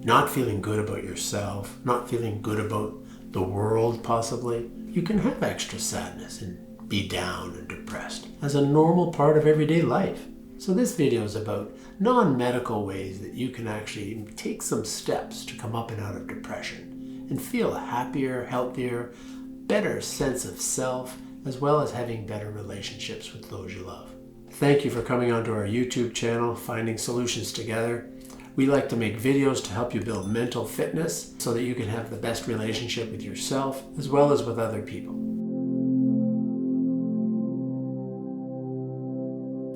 not feeling good about yourself, not feeling good about the world possibly, you can have extra sadness and be down and depressed as a normal part of everyday life. So this video is about non-medical ways that you can actually take some steps to come up and out of depression and feel a happier, healthier, better sense of self, as well as having better relationships with those you love. Thank you for coming onto our YouTube channel, Finding Solutions Together. We like to make videos to help you build mental fitness so that you can have the best relationship with yourself as well as with other people.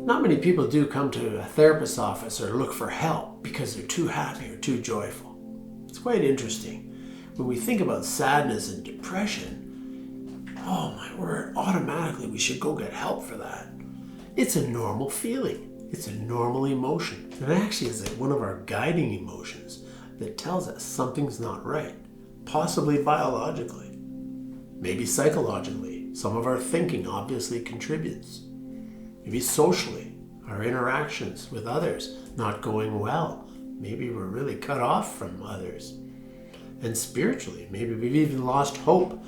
Not many people do come to a therapist's office or look for help because they're too happy or too joyful. It's quite interesting. When we think about sadness and depression, oh my word, automatically we should go get help for that. It's a normal feeling. It's a normal emotion. It actually is like one of our guiding emotions that tells us something's not right, possibly biologically, maybe psychologically. Some of our thinking obviously contributes. Maybe socially, our interactions with others not going well. Maybe we're really cut off from others. And spiritually, maybe we've even lost hope.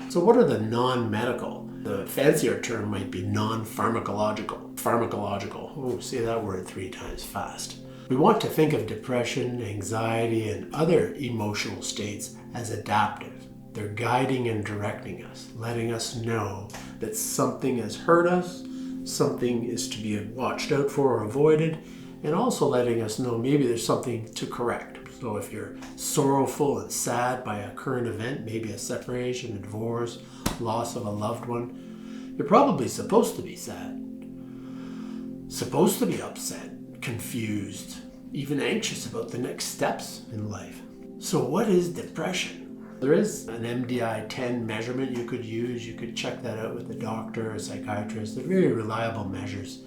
So what are the non-medical? The fancier term might be non-pharmacological. Pharmacological. Oh, say that word 3 times fast. We want to think of depression, anxiety, and other emotional states as adaptive. They're guiding and directing us, letting us know that something has hurt us, something is to be watched out for or avoided, and also letting us know maybe there's something to correct. So if you're sorrowful and sad by a current event, maybe a separation, a divorce, loss of a loved one, you're probably supposed to be sad, supposed to be upset, confused, even anxious about the next steps in life. So what is depression? There is an MDI-10 measurement you could use. You could check that out with a doctor or a psychiatrist. They're very reliable measures.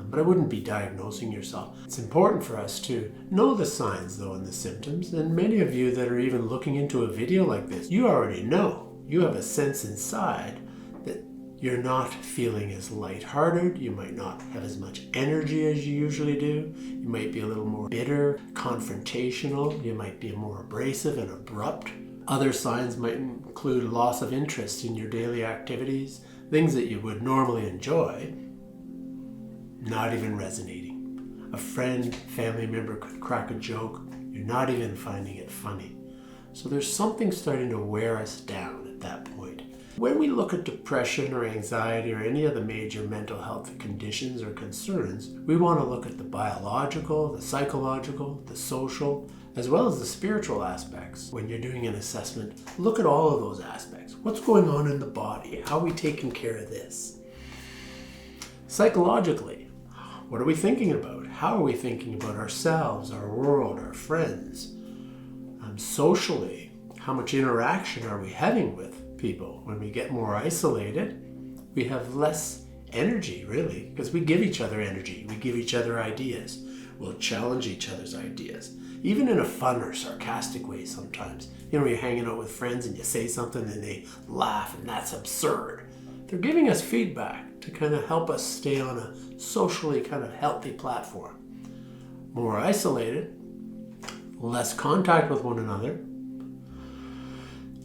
But I wouldn't be diagnosing yourself. It's important for us to know the signs though and the symptoms, and many of you that are even looking into a video like this, you already know. You have a sense inside that you're not feeling as lighthearted, you might not have as much energy as you usually do, you might be a little more bitter, confrontational, you might be more abrasive and abrupt. Other signs might include loss of interest in your daily activities, things that you would normally enjoy, not even resonating. A friend, family member could crack a joke. You're not even finding it funny. So there's something starting to wear us down at that point. When we look at depression or anxiety or any of the major mental health conditions or concerns, we want to look at the biological, the psychological, the social, as well as the spiritual aspects. When you're doing an assessment, look at all of those aspects. What's going on in the body? How are we taking care of this? Psychologically, what are we thinking about? How are we thinking about ourselves, our world, our friends? Socially, how much interaction are we having with people? When we get more isolated, we have less energy, really, because we give each other energy. We give each other ideas. We'll challenge each other's ideas, even in a fun or sarcastic way sometimes. You know, you're hanging out with friends and you say something and they laugh and that's absurd. They're giving us feedback to kind of help us stay on a socially kind of healthy platform. More isolated, less contact with one another,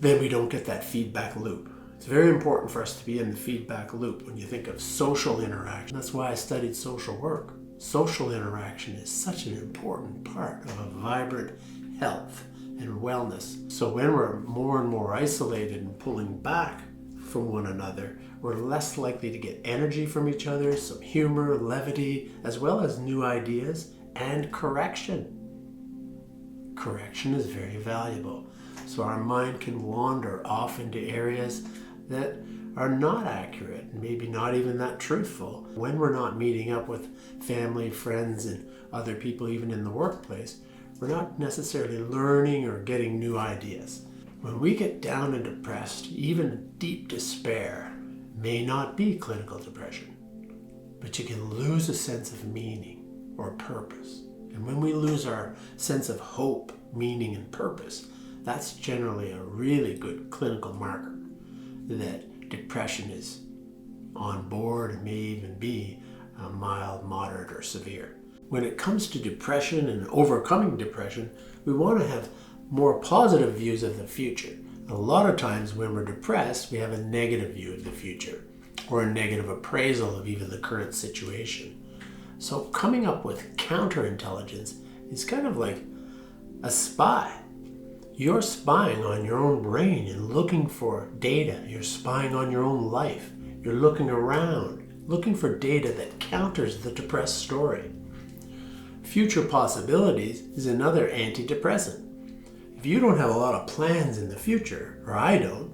then we don't get that feedback loop. It's very important for us to be in the feedback loop when you think of social interaction. That's why I studied social work. Social interaction is such an important part of a vibrant health and wellness. So when we're more and more isolated and pulling back from one another, we're less likely to get energy from each other, some humor, levity, as well as new ideas and correction. Correction is very valuable. So our mind can wander off into areas that are not accurate, maybe not even that truthful. When we're not meeting up with family, friends, and other people, even in the workplace, we're not necessarily learning or getting new ideas. When we get down and depressed, even deep despair may not be clinical depression, but you can lose a sense of meaning or purpose. And when we lose our sense of hope, meaning, and purpose, that's generally a really good clinical marker that depression is on board and may even be mild, moderate, or severe. when it comes to depression and overcoming depression, we want to have more positive views of the future. A lot of times when we're depressed, we have a negative view of the future or a negative appraisal of even the current situation. So coming up with counterintelligence is kind of like a spy. You're spying on your own brain and looking for data. You're spying on your own life. You're looking around, looking for data that counters the depressed story. Future possibilities is another antidepressant. If you don't have a lot of plans in the future, or I don't,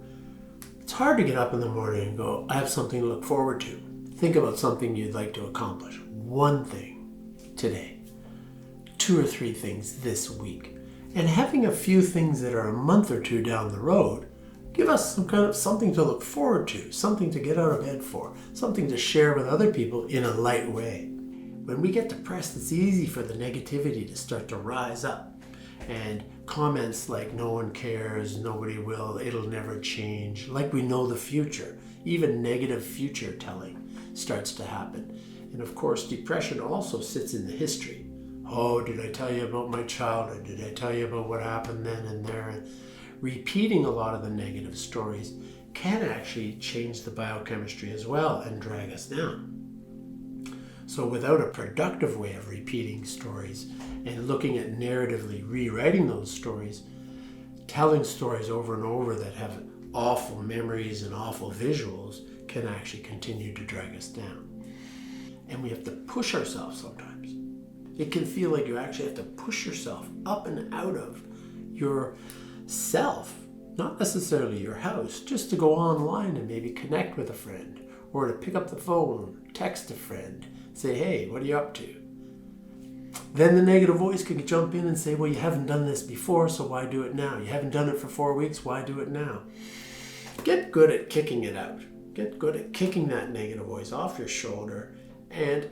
it's hard to get up in the morning and go, I have something to look forward to. Think about something you'd like to accomplish. One thing today, 2 or 3 things this week. And having a few things that are a month or 2 down the road give us some kind of something to look forward to, something to get out of bed for, something to share with other people in a light way. When we get depressed, it's easy for the negativity to start to rise up. And comments like no one cares, nobody will, it'll never change, like we know the future. Even negative future telling starts to happen. And of course, depression also sits in the history. Oh, did I tell you about my childhood? Did I tell you about what happened then and there? And repeating a lot of the negative stories can actually change the biochemistry as well and drag us down. So without a productive way of repeating stories and looking at narratively rewriting those stories, telling stories over and over that have awful memories and awful visuals can actually continue to drag us down. And we have to push ourselves sometimes. It can feel like you actually have to push yourself up and out of your self, not necessarily your house, just to go online and maybe connect with a friend, or to pick up the phone, text a friend, say, hey, what are you up to? Then the negative voice could jump in and say, well, you haven't done this before, so why do it now? You haven't done it for 4 weeks, why do it now? Get good at kicking it out. Get good at kicking that negative voice off your shoulder, and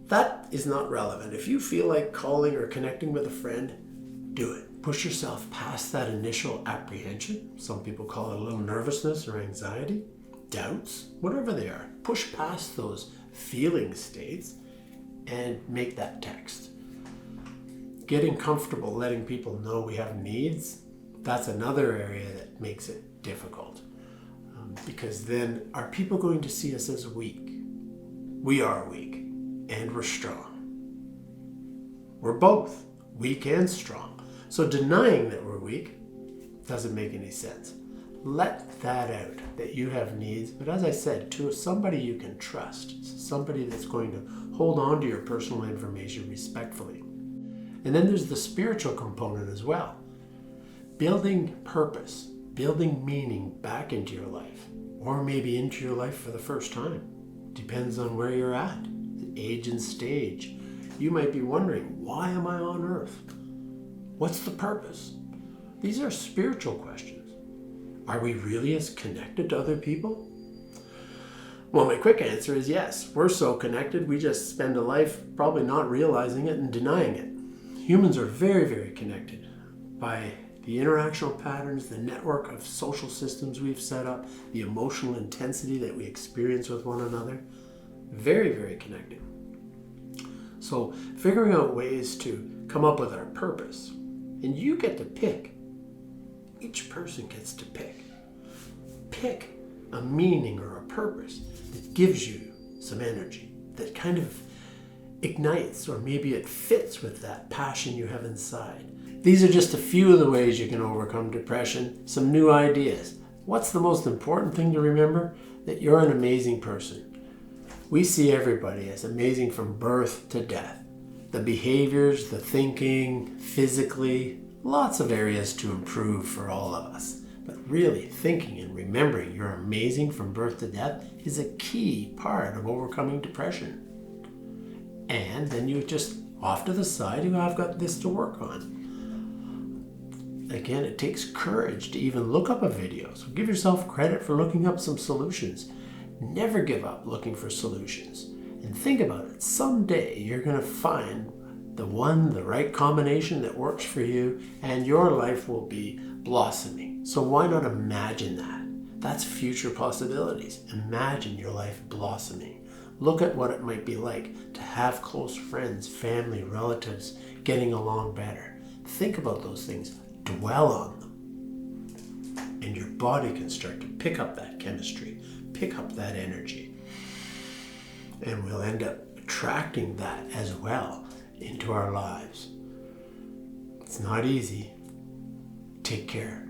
that is not relevant. If you feel like calling or connecting with a friend, do it. Push yourself past that initial apprehension. Some people call it a little nervousness or anxiety, doubts, whatever they are. Push past those feeling states and make that text. Getting comfortable letting people know we have needs, that's another area that makes it difficult. Because then are people going to see us as weak? We are weak and we're strong. We're both weak and strong. So denying that we're weak doesn't make any sense. Let that out, that you have needs, but as I said, to somebody you can trust, somebody that's going to hold on to your personal information respectfully. And then there's the spiritual component as well. Building purpose, building meaning back into your life, or maybe into your life for the first time. Depends on where you're at, the age and stage. You might be wondering, why am I on earth? What's the purpose? These are spiritual questions. Are we really as connected to other people? Well, my quick answer is yes. We're so connected, we just spend a life probably not realizing it and denying it. Humans are very, very connected by the interactional patterns, the network of social systems we've set up, the emotional intensity that we experience with one another. Very, very connected. So figuring out ways to come up with our purpose. And you get to pick. Each person gets to pick. Pick a meaning or a purpose that gives you some energy, that kind of ignites, or maybe it fits with that passion you have inside. These are just a few of the ways you can overcome depression, some new ideas. What's the most important thing to remember? That you're an amazing person. We see everybody as amazing from birth to death. The behaviors, the thinking, physically, lots of areas to improve for all of us. But really, thinking and remembering you're amazing from birth to death is a key part of overcoming depression. And then you just, off to the side, you go, I've got this to work on. Again, it takes courage to even look up a video. So give yourself credit for looking up some solutions. Never give up looking for solutions. And think about it. Someday you're going to find the right combination that works for you, and your life will be blossoming. So why not imagine that? That's future possibilities. Imagine your life blossoming. Look at what it might be like to have close friends, family, relatives getting along better. Think about those things. Dwell on them. And your body can start to pick up that chemistry, pick up that energy. And we'll end up attracting that as well into our lives. It's not easy. Take care.